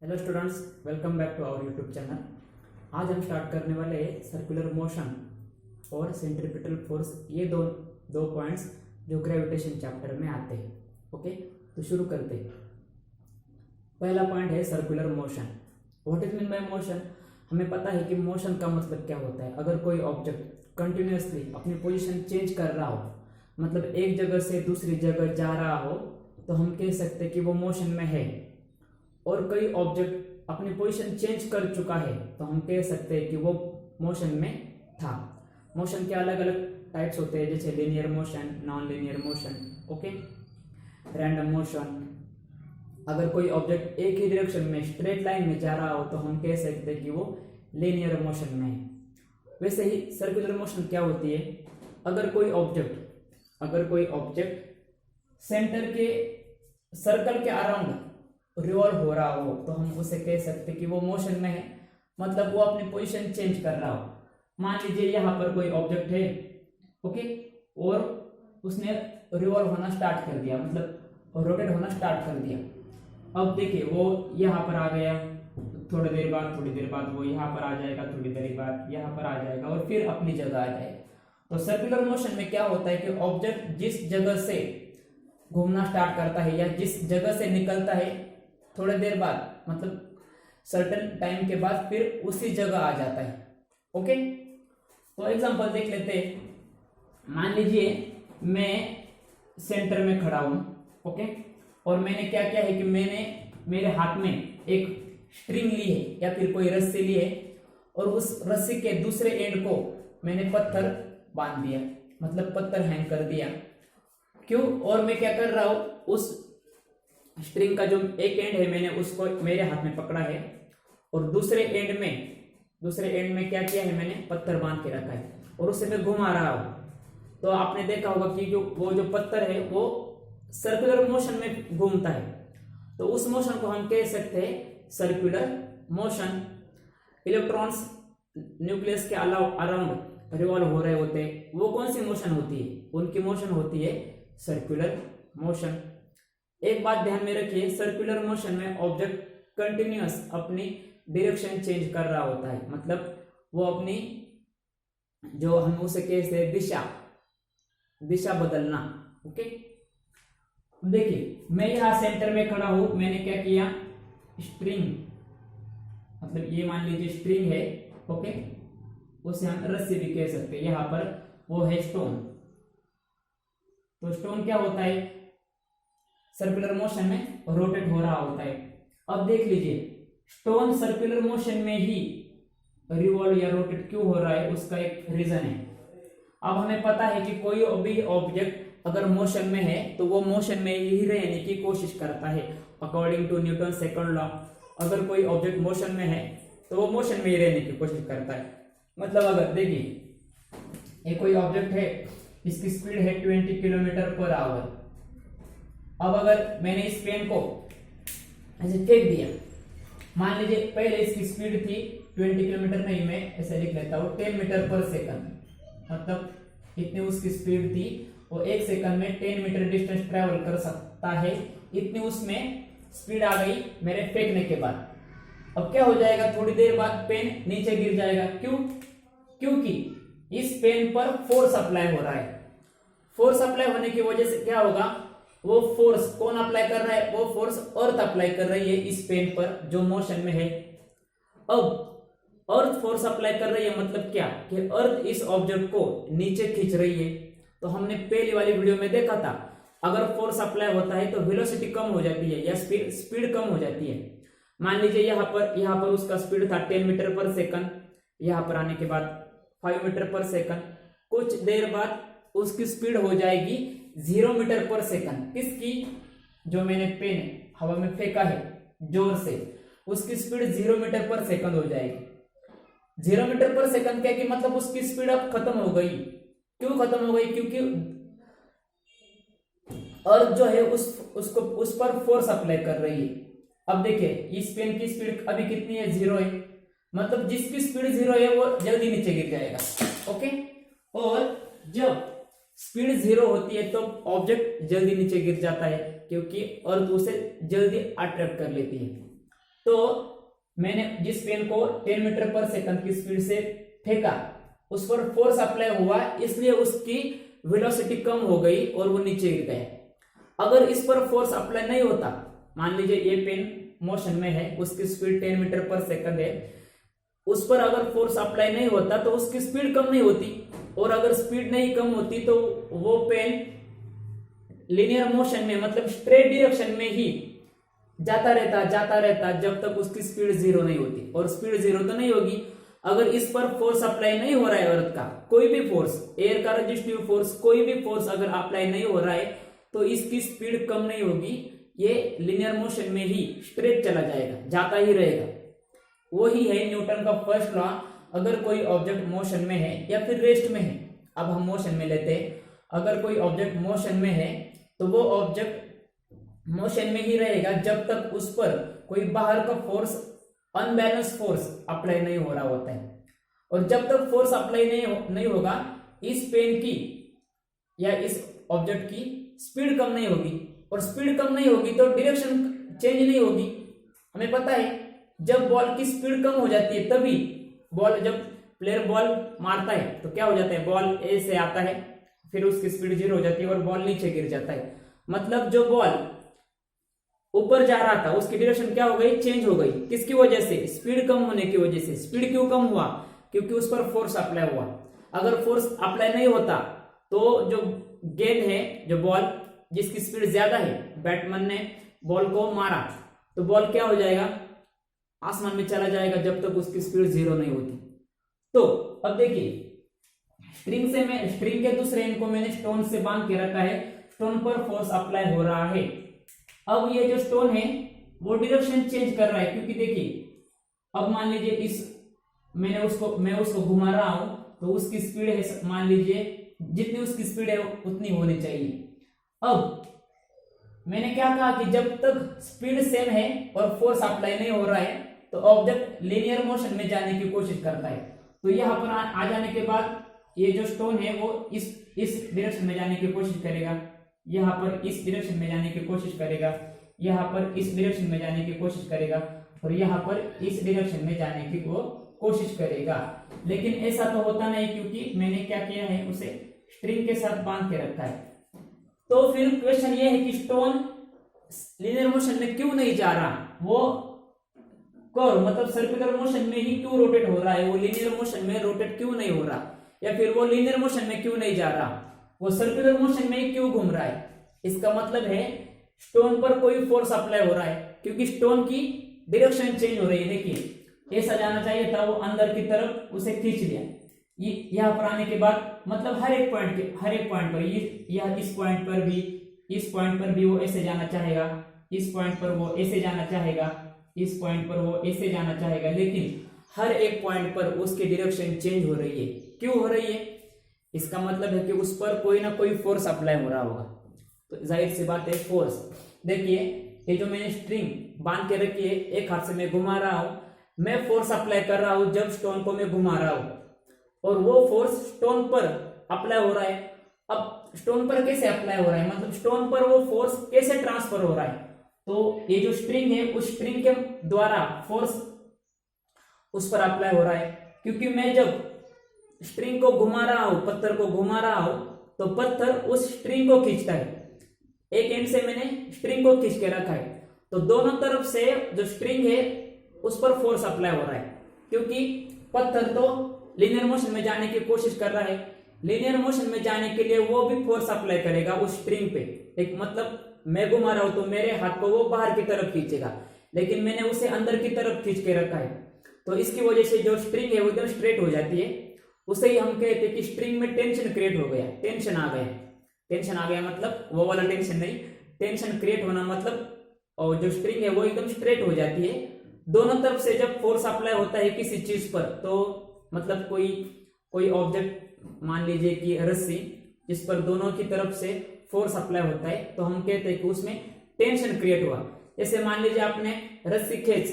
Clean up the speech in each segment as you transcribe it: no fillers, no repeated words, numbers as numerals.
Hello students, welcome back to our YouTube channel. आज हम start करने वाले हैं सर्कुलर मोशन और सेंट्रीपिटल फोर्स, ये दो दो पॉइंट्स जो ग्रेविटेशन चैप्टर में आते हैं। ओके, तो शुरू करते हैं। पहला पॉइंट है circular motion. What is mean by motion? हमें पता है कि मोशन का मतलब क्या होता है। अगर कोई ऑब्जेक्ट कंटिन्यूअसली अपनी पोजीशन चेंज कर रहा हो, मतलब एक जगह से दूसरी जगह जा रहा हो, तो हम कह सकते हैं कि वो मोशन में है। और कोई ऑब्जेक्ट अपनी पोजीशन चेंज कर चुका है तो हम कह सकते हैं कि वो मोशन में था। मोशन के अलग अलग टाइप्स होते हैं, जैसे linear motion, non linear motion, okay, random motion. अगर कोई ऑब्जेक्ट एक ही डायरेक्शन में स्ट्रेट लाइन में जा रहा हो तो हम कह सकते हैं कि वो लीनियर मोशन में है। वैसे ही सर्कुलर मोशन क्या होती है? अगर कोई ऑब्जेक्ट सेंटर के सर्कल के अराउंड रिवॉल्व हो रहा हो तो हम उसे कह सकते कि वो मोशन में है, मतलब वो अपनी पोजीशन चेंज कर रहा हो। मान लीजिए यहाँ पर कोई ऑब्जेक्ट है, ओके, और उसने रिवॉल्व होना स्टार्ट कर दिया, मतलब रोटेट होना स्टार्ट कर दिया। अब देखिए वो यहाँ पर आ गया, थोड़ी देर बाद वो यहाँ पर आ जाएगा, थोड़ी देर बाद यहाँ पर आ जाएगा और फिर अपनी जगह आ जाएगा। तो सर्कुलर मोशन में क्या होता है कि ऑब्जेक्ट जिस जगह से घूमना स्टार्ट करता है या जिस जगह से निकलता है, थोड़ी देर बाद, मतलब सर्टेन टाइम के बाद फिर उसी जगह आ जाता है। ओके, तो एग्जांपल देख लेते हैं। मान लीजिए मैं सेंटर में खड़ा हूं, ओके, और मैंने क्या किया है कि मैंने मेरे हाथ में एक स्ट्रिंग ली है या फिर कोई रस्सी ली है और उस रस्सी के दूसरे एंड को मैंने पत्थर बांध दिया, मतलब पत्थर हैंग कर दिया। क्यों? और मैं क्या कर रहा हूं, उस स्ट्रिंग का जो एक एंड है मैंने उसको मेरे हाथ में पकड़ा है और दूसरे एंड में क्या किया है, मैंने पत्थर बांध के रखा है और उसे मैं घुमा रहा हूं। तो आपने देखा होगा कि वो जो पत्थर है वो सर्कुलर मोशन में घूमता है, तो उस मोशन को हम कह सकते हैं सर्कुलर मोशन। इलेक्ट्रॉन्स न्यूक्लियस के अराउंड रिवॉल्व हो रहे होते हैं, वो कौन सी मोशन होती है? उनकी मोशन होती है सर्कुलर मोशन। एक बात ध्यान में रखिए, सर्कुलर मोशन में ऑब्जेक्ट कंटिन्यूअस अपनी डायरेक्शन चेंज कर रहा होता है, मतलब वो अपनी जो हम उसे कहते हैं दिशा बदलना। ओके, देखिए मैं यहां सेंटर में खड़ा हूं, मैंने क्या किया, स्ट्रिंग, मतलब ये मान लीजिए स्ट्रिंग है, ओके, उसे हम रस्सी भी कह सकते हैं। यहां पर वो है स्टोन। तो स्टोन क्या होता है, सर्कुलर मोशन में रोटेट हो रहा होता है। अब देख लीजिए स्टोन सर्कुलर मोशन में ही रिवॉल्व या रोटेट क्यों हो रहा है, उसका एक रीजन है। अब हमें पता है कि कोई भी ऑब्जेक्ट अगर मोशन में है तो वो मोशन में ही रहने की कोशिश करता है, according to Newton second law. अगर कोई ऑब्जेक्ट मोशन में है तो वो मोशन में ही रहने की कोशिश करता है। मतलब अगर देखिए ये कोई ऑब्जेक्ट है, इसकी स्पीड है 20 किलोमीटर पर आवर। अब अगर मैंने इस पेन को ऐसे फेंक दिया, मान लीजिए पहले इसकी स्पीड थी 20 किलोमीटर, नहीं मैं ऐसे लिख लेता हूं 10 मीटर पर सेकंड, मतलब इतनी उसकी स्पीड थी, वो एक सेकंड में 10 मीटर डिस्टेंस ट्रेवल कर सकता है, इतनी उसमें स्पीड आ गई मेरे फेंकने के बाद। अब क्या हो जाएगा, थोड़ी देर बाद पेन नीचे गिर जाएगा। क्यों? क्योंकि इस पेन पर फोर्स अप्लाई हो रहा है। फोर्स अप्लाई होने की वजह से क्या होगा, वो फोर्स कौन अप्लाई कर रहा है, वो फोर्स अर्थ अप्लाई कर रही है इस पेन पर जो मोशन में है। अब अर्थ फोर्स अप्लाई कर रही है, मतलब क्या कि अर्थ इस ऑब्जेक्ट को नीचे खींच रही है। तो हमने पहली वाली वीडियो में देखा था, अगर फोर्स अप्लाई होता है तो वेलोसिटी कम हो जाती है या स्पीड कम हो जाती है। मान लीजिए यहाँ पर उसका स्पीड था 10 मीटर पर सेकंड, यहाँ पर आने के बाद 5 मीटर पर सेकंड, कुछ देर बाद उसकी स्पीड हो जाएगी 0 मीटर पर सेकंड। किसकी? जो मैंने पेन हवा में फेंका है जोर से, उसकी स्पीड 0 मीटर पर सेकंड हो जाएगी। 0 मीटर पर सेकंड क्या कि मतलब उसकी स्पीड अब खत्म हो गई। क्यों खत्म हो गई? क्योंकि अर्थ जो है उस पर फोर्स अप्लाई कर रही है। अब देखिए इस पेन की स्पीड अभी कितनी है, 0 है, मतलब जिसकी स्पीड 0 है वो जल्दी नीचे गिर जाएगा। ओके, और जब स्पीड 0 होती है तो ऑब्जेक्ट जल्दी नीचे गिर जाता है, क्योंकि अर्थ उसे जल्दी अट्रैक्ट कर लेती है। तो मैंने जिस पेन को 10 मीटर पर सेकंड की स्पीड से फेंका, उस पर फोर्स अप्लाई हुआ, इसलिए उसकी वेलोसिटी कम हो गई और वो नीचे गिर गया। अगर इस पर फोर्स अप्लाई नहीं होता, मान लीजिए ये पेन मोशन में है, उसकी स्पीड 10 मीटर पर सेकंड है, उस पर अगर फोर्स अप्लाई नहीं होता तो उसकी स्पीड कम नहीं होती, और अगर स्पीड नहीं कम होती तो वो पेन लीनियर मोशन में मतलब स्ट्रेट डायरेक्शन में ही जाता रहता जब तक उसकी स्पीड जीरो नहीं होती। और स्पीड जीरो तो नहीं होगी अगर इस पर फोर्स अप्लाई नहीं हो रहा है अर्थ का, कोई भी फोर्स, एयर का रेजिस्टिव फोर्स, कोई भी फोर्स अगर अप्लाई नहीं हो रहा है तो इसकी स्पीड कम नहीं होगी, ये लीनियर मोशन में ही स्ट्रेट चला जाएगा, जाता ही रहेगा। वही है न्यूटन का फर्स्ट लॉ। अगर कोई ऑब्जेक्ट मोशन में है या फिर रेस्ट में है, अब हम मोशन में लेते हैं, अगर कोई ऑब्जेक्ट मोशन में है तो वो ऑब्जेक्ट मोशन में ही रहेगा जब तक उस पर कोई बाहर का फोर्स, अनबैलेंस फोर्स अप्लाई नहीं हो रहा होता है। और जब तक फोर्स अप्लाई नहीं होगा, इस पेन की या इस ऑब्जेक्ट की स्पीड कम नहीं होगी, और स्पीड कम नहीं होगी तो डायरेक्शन चेंज नहीं होगी। हमें पता है जब बॉल की स्पीड कम हो जाती है तभी बॉल, जब प्लेयर बॉल मारता है तो क्या हो जाता है, बॉल ए से आता है, फिर उसकी स्पीड जीरो हो जाती है और बॉल नीचे गिर जाता है। मतलब जो बॉल ऊपर जा रहा था उसकी डायरेक्शन क्या हो गई, चेंज हो गई। किसकी वजह से, स्पीड कम होने की वजह से। स्पीड क्यों कम हुआ, क्योंकि उस पर फोर्स अप्लाई हुआ। अगर फोर्स अप्लाई नहीं होता तो जो गेंद है, जो बॉल जिसकी स्पीड ज्यादा है, बैट्समैन ने बॉल को मारा तो बॉल क्या हो जाएगा, आसमान में चला जाएगा जब तक उसकी स्पीड जीरो नहीं होती। तो अब देखिए, स्ट्रिंग के दूसरे एंड को मैंने स्टोन से बांध के रखा है, स्टोन पर फोर्स अप्लाई हो रहा है। अब ये जो स्टोन है वो डायरेक्शन चेंज कर रहा है, क्योंकि देखिए अब मान लीजिए मैं उसको घुमा रहा हूं तो उसकी स्पीड है, मान लीजिए जितनी उसकी स्पीड है उतनी होनी चाहिए। अब मैंने क्या कहा कि जब तक स्पीड सेम है और फोर्स अप्लाई नहीं हो रहा है तो ऑब्जेक्ट लीनियर मोशन में जाने की कोशिश करता है। तो यहाँ पर आ जाने के बाद ये जो स्टोन है वो इस डायरेक्शन में जाने की कोशिश करेगा, यहाँ पर इस डायरेक्शन में जाने की कोशिश करेगा, यहाँ पर इस डायरेक्शन में जाने की कोशिश करेगा, और यहाँ पर इस डायरेक्शन में जाने की वो कोशिश करेगा। लेकिन ऐसा तो होता नहीं, क्योंकि मैंने क्या किया है, उसे स्ट्रिंग के साथ बांध के रखा है। तो फिर क्वेश्चन ये है कि स्टोन लीनियर मोशन में क्यों नहीं जा रहा, वो कर्व मतलब सर्कुलर मोशन में ही क्यों रोटेट हो रहा है, वो लीनियर मोशन में रोटेट क्यों नहीं हो रहा, या फिर वो लीनियर मोशन में क्यों नहीं जा रहा, वो सर्कुलर मोशन में ही क्यों घूम रहा है। इसका मतलब है स्टोन पर कोई फोर्स अप्लाई हो रहा है, क्योंकि स्टोन की डायरेक्शन चेंज हो रही है। देखिए ऐसा जाना चाहिए था, वो अंदर की तरफ उसे खींच लिया। यहाँ पर आने के बाद मतलब हर एक पॉइंट पर इस पॉइंट पर भी वो ऐसे जाना चाहेगा, इस पॉइंट पर वो ऐसे जाना चाहेगा, इस पॉइंट पर वो ऐसे जाना चाहेगा, लेकिन हर एक पॉइंट पर उसकी डायरेक्शन चेंज हो रही है। क्यों हो रही है, इसका मतलब है कि उस पर कोई ना कोई फोर्स अप्लाई हो रहा होगा। तो जाहिर सी बात है फोर्स। देखिए ये जो मैंने स्ट्रिंग बांध के रखी है, एक हाथ से मैं घुमा रहा हूं, मैं फोर्स अप्लाई कर रहा हूं जब स्टोन को मैं घुमा रहा हूं, और वो फोर्स स्टोन पर अप्लाई हो रहा है। अब स्टोन पर कैसे अप्लाई हो रहा है, मतलब स्टोन पर वो फोर्स कैसे ट्रांसफर हो रहा है। तो ये जो स्ट्रिंग है उस स्ट्रिंग के द्वारा फोर्स उस पर अप्लाई हो रहा है, क्योंकि मैं जब स्ट्रिंग को घुमा रहा हूं, पत्थर को घुमा रहा हूं, तो पत्थर उस स्ट्रिंग को खींचता है। एक एंड से मैंने स्ट्रिंग को खींच के रखा है, तो दोनों तरफ से जो स्ट्रिंग है उस पर फोर्स अप्लाई हो रहा है, क्योंकि पत्थर तो लीनियर मोशन में जाने की कोशिश कर रहा है। लीनियर मोशन में जाने के लिए वो भी फोर्स अप्लाई करेगा उस स्ट्रिंग पे। एक मतलब मैं घुमा रहा हूं तो मेरे हाथ को वो बाहर की तरफ खींचेगा, लेकिन मैंने उसे अंदर की तरफ खींच के रखा है, तो इसकी वजह से जो स्ट्रिंग है वो एकदम स्ट्रेट हो जाती है। उसे ही हम कहते हैं कि स्ट्रिंग में टेंशन क्रिएट हो गया, टेंशन आ गया। टेंशन आ गया मतलब वो वाला टेंशन नहीं, टेंशन क्रिएट होना मतलब, और जो स्ट्रिंग है वो एकदम स्ट्रेट हो जाती है। दोनों तरफ से जब फोर्स अप्लाई होता है किसी चीज पर, तो मतलब कोई ऑब्जेक्ट, मान लीजिए कि रस्सी, जिस पर दोनों की तरफ से फोर्स अप्लाई होता है, तो हम कहते हैं कि उसमें टेंशन क्रिएट हुआ। जैसे मान लीजिए आपने रस्सी खींच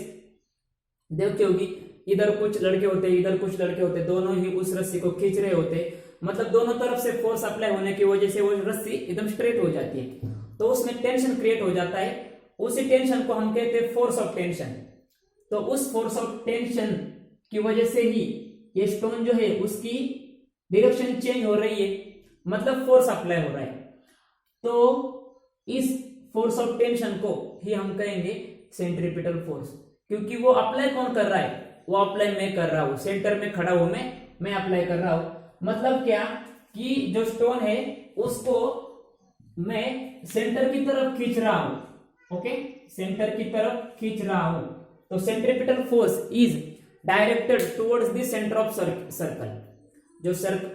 देखी होगी, इधर कुछ लड़के होते, इधर कुछ लड़के होते, दोनों ही उस रस्सी को खींच रहे होते, मतलब दोनों तरफ से फोर्स अप्लाई होने की वजह से वो रस्सी एकदम स्ट्रेट हो जाती है, तो उसमें टेंशन क्रिएट हो जाता है। उसी टेंशन को हम कहते हैं फोर्स ऑफ टेंशन। तो उस फोर्स ऑफ टेंशन की वजह से ही ये स्टोन जो है उसकी डायरेक्शन चेंज हो रही है, मतलब फोर्स अप्लाई हो रहा है। तो इस फोर्स ऑफ टेंशन को ही हम कहेंगे सेंट्रीपिटल फोर्स, क्योंकि वो अप्लाई कौन कर रहा है, वो अप्लाई मैं कर रहा हूं, सेंटर में खड़ा हूं मैं अप्लाई कर रहा हूं। मतलब क्या कि जो स्टोन है उसको मैं सेंटर की तरफ खींच रहा हूं, ओके, सेंटर की तरफ खींच रहा हूं। तो centripetal force is directed towards the centre of circle.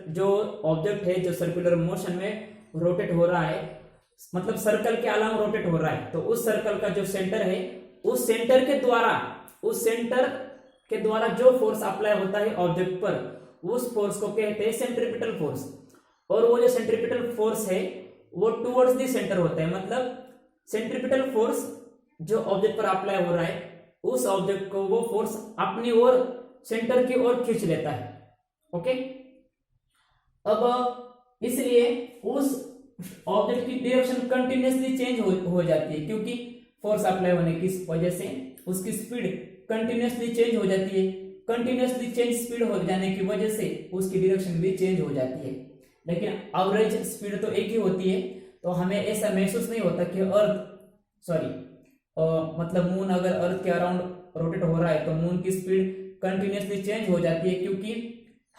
जो ऑब्जेक्ट है जो सर्कुलर मोशन में रोटेट हो रहा है, मतलब सर्कल के अलावा रोटेट हो रहा है, तो उस सर्कल का जो सेंटर है, उस सेंटर के द्वारा जो फोर्स अप्लाई होता है ऑब्जेक्ट पर, उस फोर्स को कहते हैं सेंट्रीपिटल फोर्स। और वो जो सेंट्रीपिटल फोर्स है वो टुवर्ड्स द सेंटर होता है, मतलब सेंट्रीपिटल फोर्स जो ऑब्जेक्ट पर अप्लाई हो रहा है, उस ऑब्जेक्ट को वो फोर्स अपनी ओर सेंटर की ओर खींच लेता है, ओके। अब इसलिए उस ऑब्जेक्ट की डायरेक्शन कंटिन्यूअसली चेंज हो जाती है, क्योंकि फोर्स अप्लाई होने की वजह से उसकी स्पीड कंटिन्यूअसली चेंज हो जाती है। कंटिन्यूअसली चेंज स्पीड हो जाने की वजह से उसकी डायरेक्शन भी चेंज हो जाती है। लेकिन एवरेज स्पीड तो एक ही होती है, तो हमें ऐसा महसूस नहीं होता कि मतलब मून अगर अर्थ के अराउंड रोटेट हो रहा है तो मून की स्पीड कंटिन्यूअसली चेंज हो जाती है, क्योंकि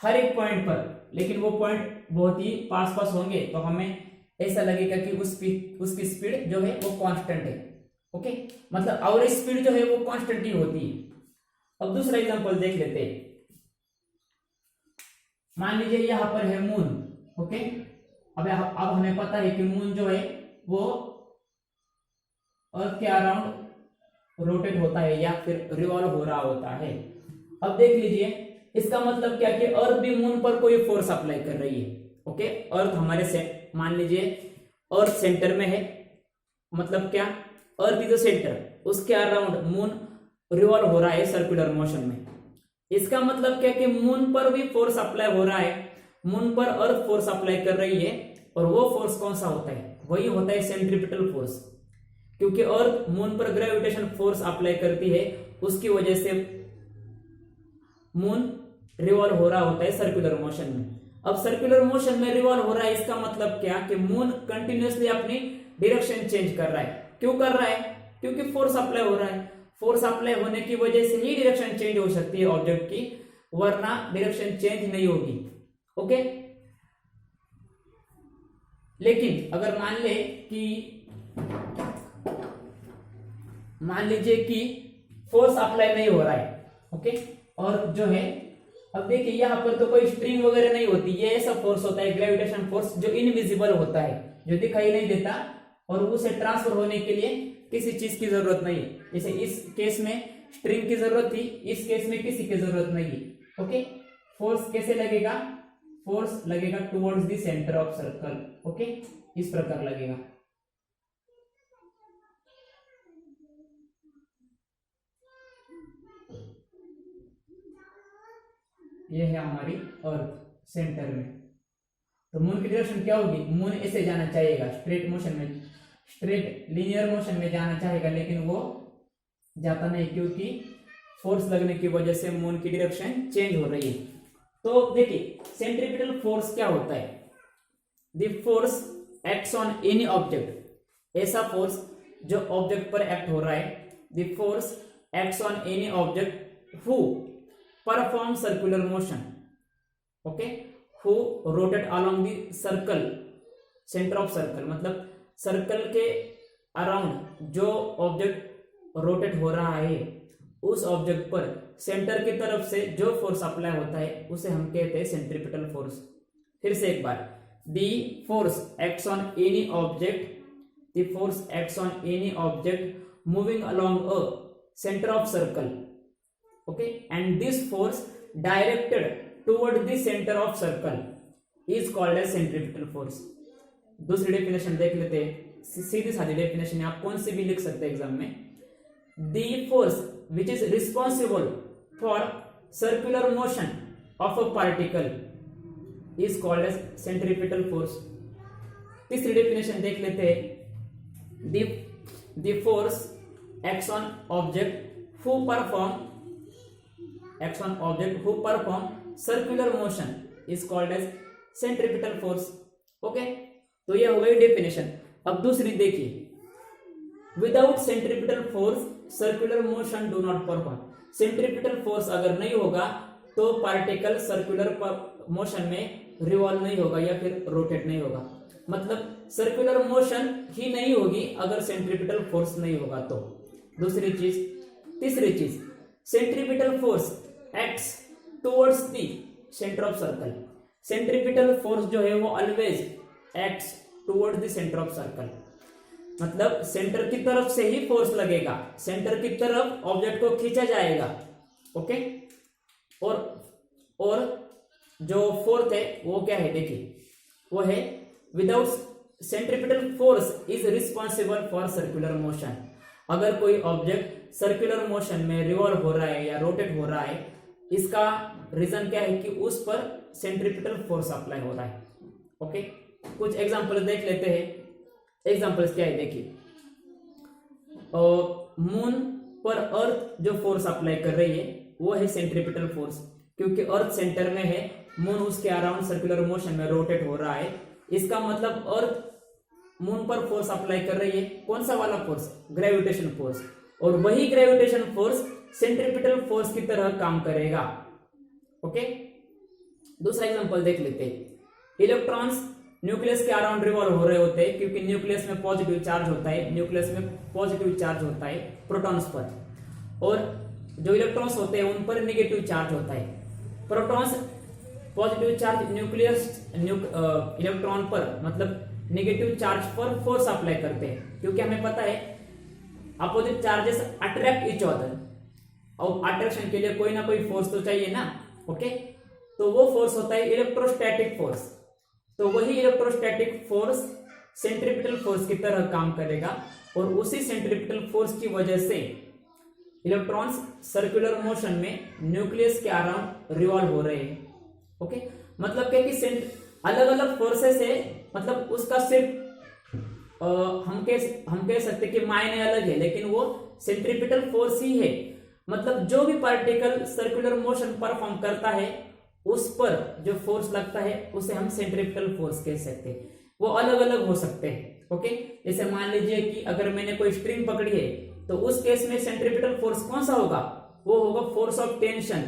हर एक पॉइंट पर, लेकिन वो पॉइंट बहुत ही पास होंगे, तो हमें ऐसा लगेगा कि उसकी स्पीड जो है वो कांस्टेंट है, ओके, मतलब एवरेज स्पीड जो है वो कांस्टेंट ही होती है। अब दूसरा एग्जांपल देख लेते हैं। मान लीजिए यहां पर है मून, ओके। अब हमें पता है कि मून जो है वो अर्थ के अराउंड रोटेट होता है या फिर रिवॉल्व हो रहा होता है। अब देख लीजिए, इसका मतलब क्या कि अर्थ भी मून पर कोई फोर्स अप्लाई कर रही है, ओके। अर्थ हमारे से मान लीजिए अर्थ सेंटर में है, मतलब क्या, अर्थ इज द सेंटर, उसके अराउंड मून रिवॉल्व हो रहा है सर्कुलर मोशन में। इसका मतलब क्या कि मून पर भी फोर्स अप्लाई हो रहा है, मून पर अर्थ फोर्स अप्लाई कर रही है, और वो फोर्स कौन सा होता है, वही होता है सेंट्रीपिटल फोर्स। क्योंकि अर्थ मून पर ग्रेविटेशन फोर्स अप्लाई करती है, उसकी वजह से मून रिवॉल्व हो रहा होता है सर्कुलर मोशन में। अब सर्कुलर मोशन में रिवॉल्व हो रहा है, इसका मतलब क्या कि मून कंटिन्यूअसली अपनी डायरेक्शन चेंज कर रहा है। क्यों कर रहा है, क्योंकि फोर्स अप्लाई हो रहा है। फोर्स अप्लाई होने की वजह से ही डायरेक्शन चेंज हो सकती है ऑब्जेक्ट की, वरना डायरेक्शन चेंज नहीं होगी, ओके। लेकिन अगर मान लीजिए कि फोर्स अप्लाई नहीं हो रहा है, ओके, और जो है, अब देखिए यहां पर तो कोई स्ट्रिंग वगैरह नहीं होती, ये ऐसा फोर्स होता है ग्रेविटेशन फोर्स जो इनविजिबल होता है, जो दिखाई नहीं देता, और उसे ट्रांसफर होने के लिए किसी चीज की जरूरत नहीं है। जैसे इस केस में स्ट्रिंग की जरूरत थी, इस केस में किसी की जरूरत नहीं है, ओके। फोर्स कैसे लगेगा, फोर्स लगेगा towards the centre of circle, okay, इस प्रकार लगेगा। ये है हमारी अर्थ सेंटर में, तो मून की डायरेक्शन क्या होगी, मून ऐसे जाना चाहेगा, स्ट्रेट मोशन में, स्ट्रेट लीनियर मोशन में जाना चाहेगा, लेकिन वो जाता नहीं, क्योंकि फोर्स लगने की वजह से मून की डायरेक्शन चेंज हो रही है। तो देखिए सेंट्रीपिटल फोर्स क्या होता है, the force acts on any object, ऐसा फोर्स जो ऑब्जेक्ट पर एक्ट हो रहा है, the force acts on any object who perform circular motion, okay, who rotate along the circle, centre of circle, मतलब सर्कल के अराउंड जो ऑब्जेक्ट रोटेट हो रहा है, उस ऑब्जेक्ट पर सेंटर की तरफ से जो फोर्स अप्लाई होता है उसे हम कहते हैं सेंट्रीपिटल फोर्स। फिर से एक बार, the force acts on any object, the force acts on any object moving along a centre of circle, okay, and this force directed toward the centre of circle is called as centripetal force. दूसरी definition देख लेते हैं, सीधी सादी definition आप कौन सी भी लिख सकते हैं एग्जाम में। The force which is responsible for circular motion of a particle is called as centripetal force. तीसरी डेफिनेशन देख लेते हैं, the force acts on object who perform action object who perform circular motion is called as centripetal force. Okay, तो ये हो गई definition. अब दूसरी देखिए, without centripetal force circular motion do not perform. Centripetal force अगर नहीं होगा तो पार्टिकल सर्कुलर मोशन में रिवॉल्व नहीं होगा या फिर रोटेट नहीं होगा। मतलब सर्कुलर मोशन ही नहीं होगी अगर सेंट्रिपिटल फोर्स नहीं होगा तो। दूसरी चीज, तीसरी चीज, centripetal force acts towards the centre of circle. Centripetal force जो है वो always acts towards the centre of circle, मतलब सेंटर की तरफ से ही फोर्स लगेगा, सेंटर की तरफ ऑब्जेक्ट को खींचा जाएगा। ओके, और जो फोर्थ है वो क्या है देखिए, वो है without centripetal force is responsible for circular motion. अगर कोई ऑब्जेक्ट सर्कुलर मोशन में रिवॉल्व हो रहा है या रोटेट हो रहा है, इसका रीजन क्या है कि उस पर सेंट्रिपिटल फोर्स अप्लाई हो रहा है। ओके, कुछ एग्जांपल देख लेते हैं। एग्जांपल्स क्या है देखिए, मून पर अर्थ जो फोर्स अप्लाई कर रही है वो है सेंट्रिपिटल फोर्स, क्योंकि अर्थ सेंटर में है, मून उसके अराउंड सर्कुलर मोशन में रोटेट हो रहा है। इसका मतलब अर्थ मून पर फोर्स अप्लाई कर रही है, कौन सा वाला फोर्स, ग्रेविटेशन फोर्स, और वही ग्रेविटेशन फोर्स सेंट्रिपिटल फोर्स की तरह काम करेगा। ओके, दूसरा एग्जांपल देख लेते हैं। इलेक्ट्रॉन्स न्यूक्लियस के अराउंड रिवॉल्व हो रहे होते हैं, क्योंकि न्यूक्लियस में पॉजिटिव चार्ज होता है, न्यूक्लियस में पॉजिटिव चार्ज होता है प्रोटॉन्स पर, और जो इलेक्ट्रॉन्स होते हैं उन पर नेगेटिव चार्ज होता है। प्रोटॉन्स पॉजिटिव चार्ज इलेक्ट्रॉन पर, मतलब नेगेटिव चार्ज पर फोर्स अप्लाई करते हैं, क्योंकि हमें पता है opposite charges attract each other, और अट्रैक्शन के लिए कोई ना कोई फोर्स तो चाहिए ना। ओके, तो वो फोर्स होता है इलेक्ट्रोस्टैटिक फोर्स। तो वही इलेक्ट्रोस्टैटिक फोर्स सेंट्रिपिटल फोर्स की तरह काम करेगा, और उसी सेंट्रिपिटल फोर्स की वजह से इलेक्ट्रॉन्स सर्कुलर मोशन में न्यूक्लियस के अराउंड रिवॉल्व हो रहे हैं। ओके, मतलब क्या कि अलग अलग फोर्सेस है, मतलब उसका सिर्फ हम कह सकते कि मायने अलग है, लेकिन वो सेंट्रिपिटल फोर्स ही है। मतलब जो भी पार्टिकल सर्कुलर मोशन परफॉर्म करता है उस पर जो फोर्स लगता है उसे हम सेंट्रिपिटल फोर्स कह सकते हैं। वो अलग अलग हो सकते हैं। ओके, जैसे मान लीजिए कि अगर मैंने कोई स्ट्रिंग पकड़ी है तो उस केस में सेंट्रिपिटल फोर्स कौन सा होगा, वो होगा फोर्स ऑफ टेंशन।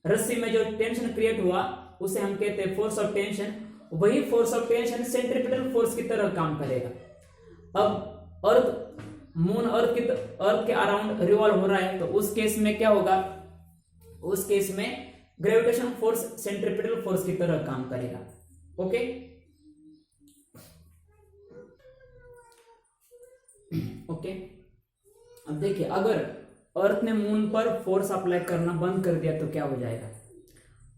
रस्सी में जो टेंशन क्रिएट हुआ उसे हम कहते हैं फोर्स ऑफ टेंशन। वही force of tension centripetal force की तरह काम करेगा। अब मून अर्थ के अराउंड रिवॉल्व हो रहा है, तो उस केस में क्या होगा, उस केस में ग्रेविटेशन फोर्स सेंट्रिपिटल फोर्स की तरह काम करेगा। ओके, ओके, अब देखिए, अगर अर्थ ने मून पर फोर्स अप्लाई करना बंद कर दिया तो क्या हो जाएगा।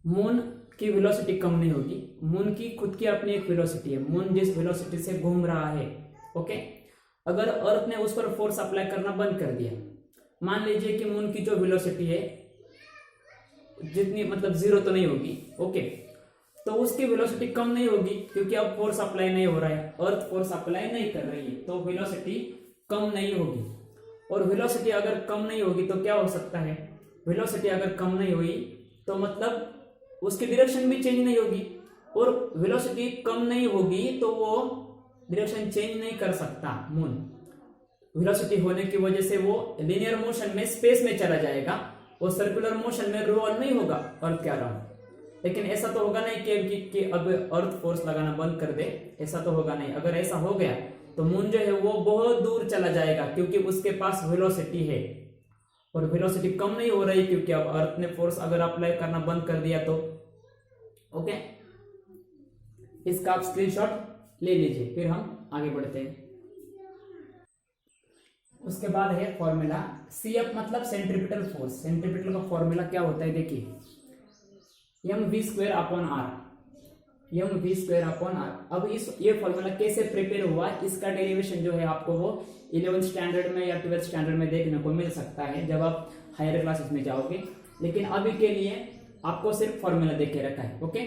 मून की वेलोसिटी कम नहीं होगी, मून की खुद की अपनी एक वेलोसिटी है, मून जिस वेलोसिटी से घूम रहा है। ओके, अगर अर्थ ने उस पर फोर्स अप्लाई करना बंद कर दिया, मान लीजिए कि मून की जो वेलोसिटी है जितनी, मतलब जीरो तो नहीं होगी। ओके, तो उसकी वेलोसिटी कम नहीं होगी, क्योंकि अब फोर्स अप्लाई नहीं हो रहा है, अर्थ फोर्स अप्लाई नहीं कर रही है, तो वेलोसिटी कम नहीं होगी। और वेलोसिटी अगर कम नहीं होगी तो क्या हो सकता है, वेलोसिटी अगर कम नहीं हुई तो मतलब उसकी डायरेक्शन भी चेंज नहीं होगी, और वेलोसिटी कम नहीं होगी तो वो डायरेक्शन चेंज नहीं कर सकता मून। वेलोसिटी होने की वजह से वो लीनियर मोशन में स्पेस में चला जाएगा, वो सर्कुलर मोशन में रिवॉल्व नहीं होगा अर्थ के अराउंड। लेकिन ऐसा तो होगा नहीं कि अब अर्थ फोर्स लगाना बंद कर दे, ऐसा तो होगा नहीं। अगर ऐसा हो गया तो मून जो है वो बहुत दूर चला जाएगा, क्योंकि उसके पास वेलोसिटी है, और वेलोसिटी कम नहीं हो रही क्योंकि अब अर्थ ने फोर्स अगर अप्लाई करना बंद कर दिया तो। ओके, इसका आप स्क्रीनशॉट ले लीजिए, फिर हम आगे बढ़ते हैं। उसके बाद है फॉर्मूला CF, मतलब सेंट्रिपिटल फोर्स। सेंट्रिपिटल का फॉर्मूला क्या होता है देखिए, mv² upon r, mv² upon r। अब ये फॉर्मूला कैसे प्रिपेयर हुआ, इसका डेरिवेशन जो है आपको वो 11th स्टैंडर्ड में या 12th स्टैंडर्ड में देखने को मिल सकता है जब आप हायर क्लासेस में जाओगे, लेकिन अभी के लिए आपको सिर्फ फॉर्मूला देख के रखा है। ओके,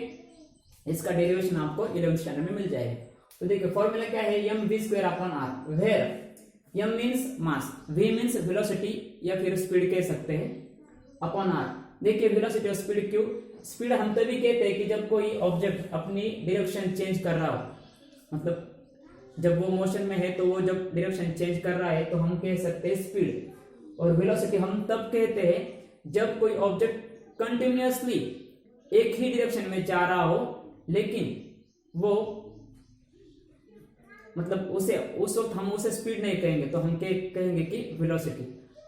इसका डेरिवेशन आपको 11th स्टैंडर्ड में मिल जाएगा। तो देखिए फॉर्मूला क्या है, mv² upon r, where m means mass, v means velocity या फिर स्पीड कह सकते हैं, अपॉन r। देखिए वेलोसिटी और स्पीड क्यों, स्पीड हम तभी कहते हैं कि जब कोई ऑब्जेक्ट अपनी डायरेक्शन चेंज कर रहा हो, मतलब जब वो मोशन में है तो वो जब डायरेक्शन चेंज कर रहा है तो हम कह सकते हैं स्पीड। और वेलोसिटी हम तब कहते हैं जब कोई ऑब्जेक्ट कंटिन्यूअसली एक ही डायरेक्शन में जा रहा हो, लेकिन वो मतलब उसे उस वक्त हम उसे स्पीड नहीं कहेंगे, तो हम कहेंगे कि वेलोसिटी।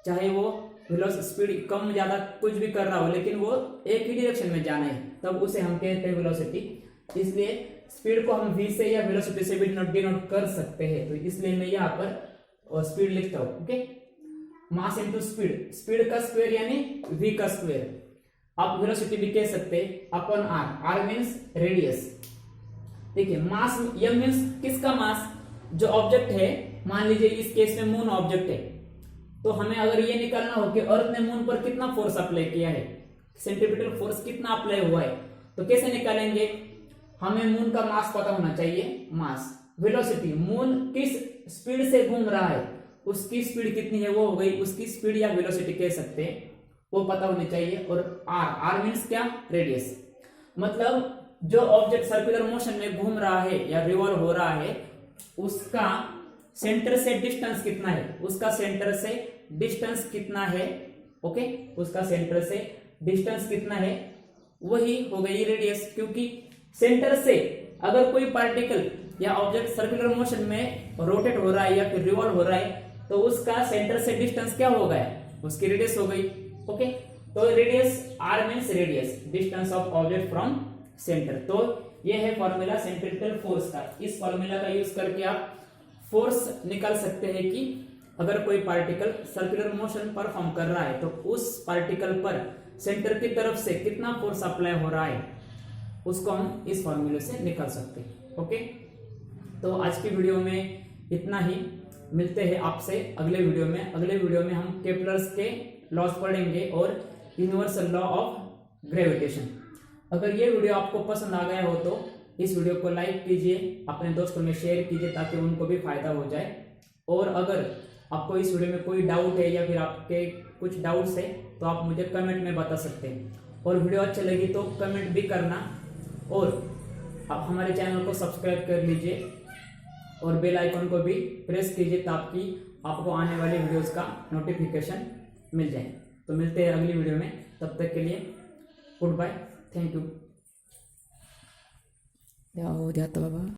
चाहे वो वेलोसिटी स्पीड कम ज्यादा कुछ भी कर रहा हो, लेकिन वो एक ही डायरेक्शन में जाना है, तब उसे हम कहते हैं वेलोसिटी। इसलिए स्पीड को हम v से या वेलोसिटी से भी डिनोट कर सकते हैं, तो इसलिए मैं यहाँ पर स्पीड लिखता हूं। Okay, mass into speed, speed का स्क्वायर यानी v का स्क्वायर। आप वेलोसिटी भी कह सकते हैं upon r, r means radius. देखिए मास m मीन्स किसका मास, जो ऑब्जेक्ट है, मान लीजिए इस केस में मून ऑब्जेक्ट है, तो हमें अगर ये निकालना हो कि अर्थ ने मून पर कितना फोर्स अप्लाई किया है, सेंट्रीपिटल फोर्स कितना अप्लाई हुआ है, तो कैसे निकालेंगे, हमें मून का मास पता होना चाहिए, मास। वेलोसिटी, मून किस स्पीड से घूम रहा है, उसकी स्पीड कितनी है, वो हो गई उसकी स्पीड या वेलोसिटी कह सकते हैं, वो पता होनी चाहिए। और r, r मीन्स क्या, रेडियस। मतलब जो ऑब्जेक्ट सर्कुलर मोशन में घूम रहा है या रिवॉल्व हो रहा है, उसका सेंटर से डिस्टेंस कितना है, उसका सेंटर से डिस्टेंस कितना है, ओके, उसका सेंटर से डिस्टेंस कितना है, वही हो गई रेडियस। क्योंकि सेंटर से अगर कोई पार्टिकल या ऑब्जेक्ट सर्कुलर मोशन में रोटेट हो रहा है या फिर रिवॉल्व हो रहा है, तो उसका सेंटर से डिस्टेंस क्या हो गया, उसकी रेडियस हो गई। ओके, तो radius r means radius, distance of object from centre. तो ये है फॉर्मूला सेंट्रीपिटल फोर्स का। इस फॉर्मूला का यूज करके आप फोर्स निकाल सकते हैं कि अगर कोई पार्टिकल सर्कुलर मोशन परफॉर्म कर रहा है तो उस पार्टिकल पर सेंटर की तरफ से कितना फोर्स अप्लाई हो रहा है, उसको हम इस फॉर्मूले से निकाल सकते हैं। ओके, तो आज की वीडियो में इतना ही, मिलते हैं आपसे अगले वीडियो में। अगले वीडियो में हम केपलर्स के लॉज पढ़ेंगे और यूनिवर्सल लॉ ऑफ ग्रेविटेशन। अगर ये वीडियो आपको पसंद आ गया हो तो इस वीडियो को लाइक कीजिए, अपने दोस्तों में शेयर कीजिए ताकि उनको भी फायदा हो जाए। और अगर आपको इस वीडियो में कोई डाउट है या फिर आपके कुछ डाउट्स है तो आप मुझे कमेंट में बता सकते हैं। और वीडियो अच्छी लगी तो कमेंट भी करना, और आप हमारे चैनल को सब्सक्राइब कर लीजिए और बेल आइकन को भी प्रेस कीजिए ताकि आपको आने वाले वीडियोस का नोटिफिकेशन मिल जाए। तो मिलते हैं अगली वीडियो में, तब तक के लिए गुड बाय, थैंक यू। जाता बाबा।